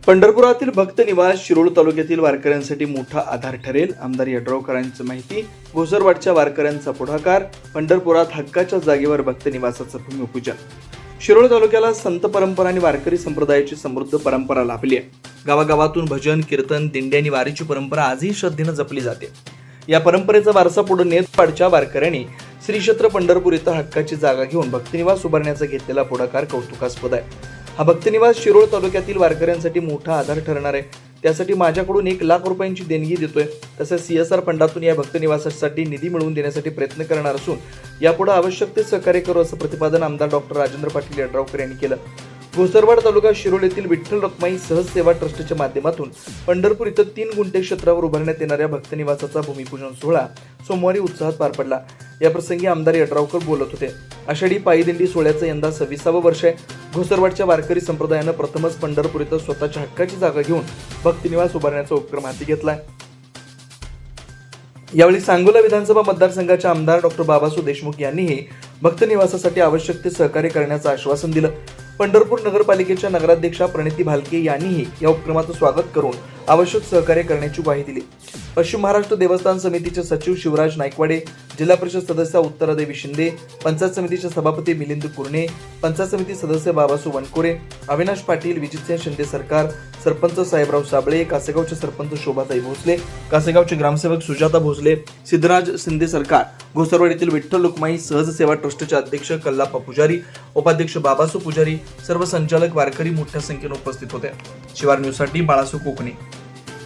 पंढरपुरातील भक्त निवास शिरोळ तालुक्यातील वारकऱ्यांसाठी मोठा आधार ठरेल. आमदार यड्रावकरांची माहिती. घोसरवाडच्या वारकऱ्यांचा पुढाकार. पंढरपुरात हक्काच्या जागेवर भक्त निवासाचं भूमिपूजन. शिरोळ तालुक्याला संत परंपरा आणि वारकरी संप्रदायाची समृद्ध परंपरा लाभली आहे. गावागावातून भजन, कीर्तन, दिंडी आणि वारीची परंपरा आजही श्रद्धेनं जपली जाते. या परंपरेचा वारसा पुढे नेत वाडच्या वारकऱ्यांनी श्री क्षेत्र पंढरपूर इथं हक्काची जागा घेऊन भक्तनिवास उभारण्याचा घेतलेला पुढाकार कौतुकास्पद आहे. हा भक्तनिवास शिरोळ तालुक्यातील वारकऱ्यांसाठी मोठा आधार ठरणार आहे. त्यासाठी माझ्याकडून 1 लाख रुपयांची देणगी देतोय. तसेच CSR फंडातून या भक्तनिवासासाठी निधी मिळवून देण्यासाठी प्रयत्न करणार असून यापुढे आवश्यक ते सहकार्य करू असं प्रतिपादन आमदार डॉक्टर राजेंद्र पाटील यड्रावकर यांनी केलं. घोसरवाड तालुका शिरोळ येथील विठ्ठल रखुमाई सहज सेवा ट्रस्टच्या माध्यमातून पंढरपूर इथं 3 गुंठे क्षेत्रावर उभारण्यात येणाऱ्या भक्तनिवासाचा भूमिपूजन सोहळा सोमवारी उत्साहात पार पडला. या प्रसंगी आमदार यड्रावकर बोलत होते. आषाढी पायी दिंडी सोहळ्याचं यंदा 26वे वर्ष आहे. घोसरवाडच्या वारकरी संप्रदायानं प्रथमच पंढरपूर इथं स्वतःच्या हक्काची जागा घेऊन भक्तनिवास उभारण्याचा उपक्रम हाती घेतलाय. यावेळी सांगोला विधानसभा मतदारसंघाचे आमदार डॉक्टर बाबासू देशमुख यांनीही भक्तनिवासासाठी आवश्यक ते सहकार्य करण्याचं आश्वासन दिलं. पंढरपूर नगरपालिकेच्या नगराध्यक्षा प्रणिती भालके यांनीही या उपक्रमाचं स्वागत करून आवश्यक सहकार्य करण्याची ग्वाही दिली. पश्चिम महाराष्ट्र देवस्थान समितीचे सचिव शिवराज नाईकवाडे, जिल्हा परिषद सदस्य उत्तरादेवी शिंदे, पंचायत समितीचे सभापती मिलिंद कुरणे, पंचायत समिती सदस्य बाबासू वनकोरे, अविनाश पाटील, विजितसिंह शिंदे सरकार, सरपंच साहेबराव साबळे, कासेगावचे सरपंच शोभाताई भोसले, कासेगावचे ग्रामसेवक सुजाता भोसले, सिद्धराज शिंदे सरकार, घोसरवाड येथील विठ्ठल रखुमाई सहज सेवा ट्रस्टचे अध्यक्ष कल्लाप्पा पुजारी, उपाध्यक्ष बाबासू पुजारी, सर्व संचालक वारकरी मोठ्या संख्येने उपस्थित होते. शिवार न्यूजसाठी बाळासू कोकणे.